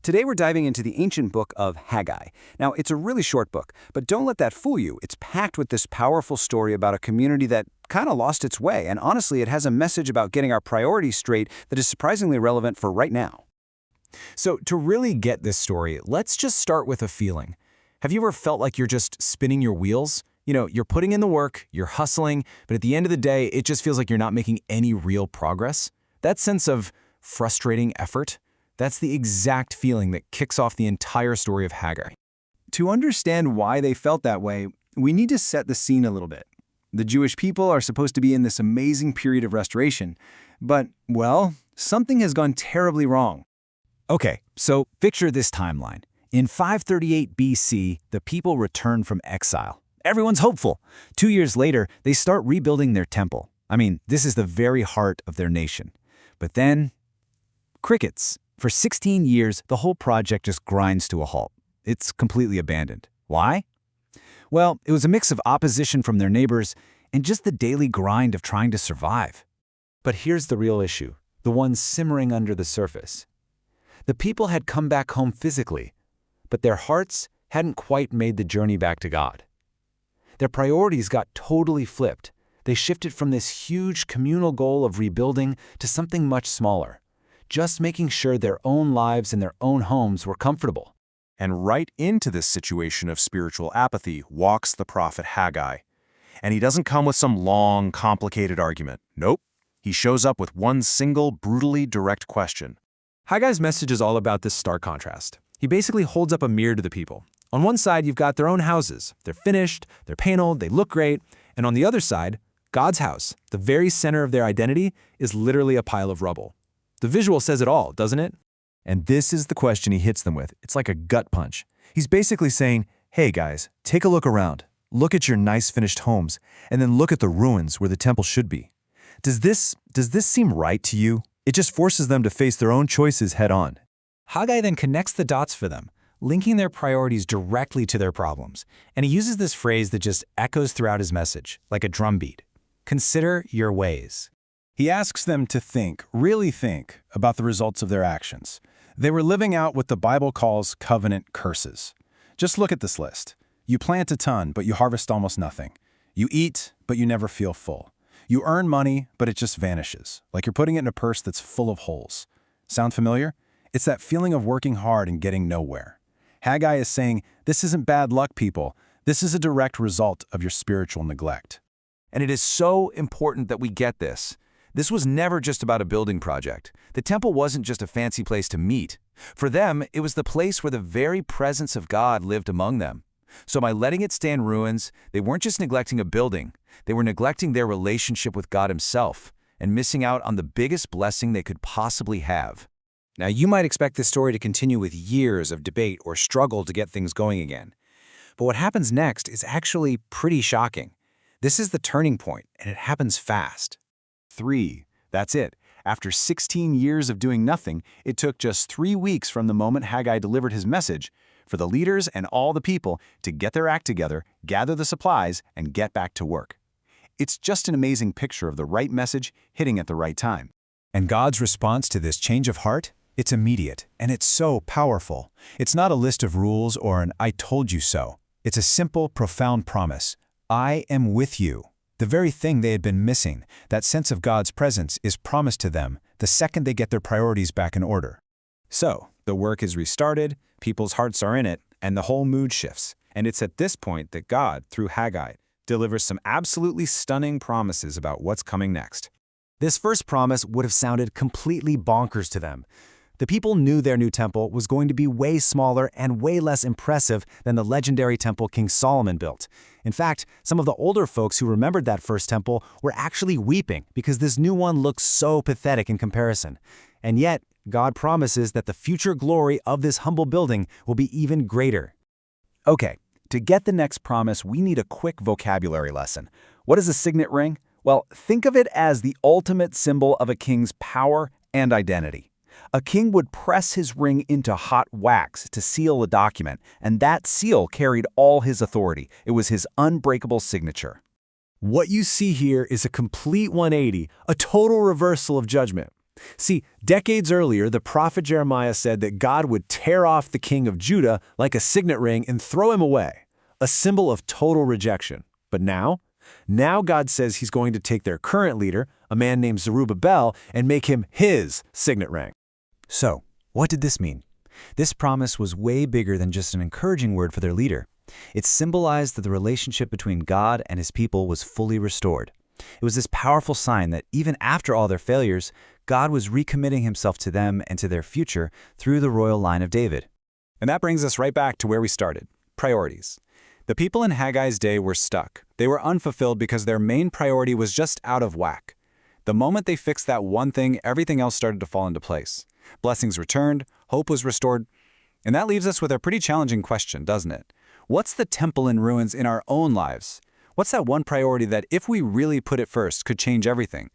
Today we're diving into the ancient book of Haggai. Now, it's a really short book, but don't let that fool you. It's packed with this powerful story about a community that kind of lost its way, and honestly, it has a message about getting our priorities straight that is surprisingly relevant for right now. So to really get this story, let's just start with a feeling. Have you ever felt like you're just spinning your wheels? You're putting in the work, you're hustling, but at the end of the day, it just feels like you're not making any real progress? That sense of frustrating effort, that's the exact feeling that kicks off the entire story of Haggai. To understand why they felt that way, we need to set the scene a little bit. The Jewish people are supposed to be in this amazing period of restoration, but, well, something has gone terribly wrong. Okay, so picture this timeline. In 538 BC, the people return from exile. Everyone's hopeful. 2 years later, they start rebuilding their temple. This is the very heart of their nation. But then, crickets. For 16 years, the whole project just grinds to a halt. It's completely abandoned. Why? Well, it was a mix of opposition from their neighbors and just the daily grind of trying to survive. But here's the real issue, the one simmering under the surface. The people had come back home physically, but their hearts hadn't quite made the journey back to God. Their priorities got totally flipped. They shifted from this huge communal goal of rebuilding to something much smaller, just making sure their own lives and their own homes were comfortable. And right into this situation of spiritual apathy walks the prophet Haggai. And he doesn't come with some long, complicated argument. Nope. He shows up with one single, brutally direct question. Haggai's message is all about this stark contrast. He basically holds up a mirror to the people. On one side, you've got their own houses. They're finished, they're paneled, they look great. And on the other side, God's house, the very center of their identity, is literally a pile of rubble. The visual says it all, doesn't it? And this is the question he hits them with. It's like a gut punch. He's basically saying, hey guys, take a look around. Look at your nice finished homes, and then look at the ruins where the temple should be. Does this seem right to you? It just forces them to face their own choices head on. Haggai then connects the dots for them, linking their priorities directly to their problems. And he uses this phrase that just echoes throughout his message, like a drumbeat. Consider your ways. He asks them to think, really think, about the results of their actions. They were living out what the Bible calls covenant curses. Just look at this list. You plant a ton, but you harvest almost nothing. You eat, but you never feel full. You earn money, but it just vanishes, like you're putting it in a purse that's full of holes. Sound familiar? It's that feeling of working hard and getting nowhere. Haggai is saying, this isn't bad luck, people. This is a direct result of your spiritual neglect. And it is so important that we get this. This was never just about a building project. The temple wasn't just a fancy place to meet. For them, it was the place where the very presence of God lived among them. So by letting it stay in ruins, they weren't just neglecting a building. They were neglecting their relationship with God himself and missing out on the biggest blessing they could possibly have. Now, you might expect this story to continue with years of debate or struggle to get things going again. But what happens next is actually pretty shocking. This is the turning point, and it happens fast. 3. That's it. After 16 years of doing nothing, it took just 3 weeks from the moment Haggai delivered his message for the leaders and all the people to get their act together, gather the supplies, and get back to work. It's just an amazing picture of the right message hitting at the right time. And God's response to this change of heart? It's immediate, and it's so powerful. It's not a list of rules or an I told you so. It's a simple, profound promise. I am with you. The very thing they had been missing, that sense of God's presence, is promised to them the second they get their priorities back in order. So, the work is restarted, people's hearts are in it, and the whole mood shifts. And it's at this point that God, through Haggai, delivers some absolutely stunning promises about what's coming next. This first promise would have sounded completely bonkers to them. The people knew their new temple was going to be way smaller and way less impressive than the legendary temple King Solomon built. In fact, some of the older folks who remembered that first temple were actually weeping because this new one looked so pathetic in comparison. And yet, God promises that the future glory of this humble building will be even greater. Okay, to get the next promise, we need a quick vocabulary lesson. What is a signet ring? Well, think of it as the ultimate symbol of a king's power and identity. A king would press his ring into hot wax to seal a document, and that seal carried all his authority. It was his unbreakable signature. What you see here is a complete 180, a total reversal of judgment. See, decades earlier, the prophet Jeremiah said that God would tear off the king of Judah like a signet ring and throw him away, a symbol of total rejection. But now God says he's going to take their current leader, a man named Zerubbabel, and make him his signet ring. So, what did this mean? This promise was way bigger than just an encouraging word for their leader. It symbolized that the relationship between God and his people was fully restored. It was this powerful sign that even after all their failures, God was recommitting himself to them and to their future through the royal line of David. And that brings us right back to where we started, priorities. The people in Haggai's day were stuck. They were unfulfilled because their main priority was just out of whack. The moment they fixed that one thing, everything else started to fall into place. Blessings returned, hope was restored, and that leaves us with a pretty challenging question, doesn't it? What's the temple in ruins in our own lives? What's that one priority that, if we really put it first, could change everything?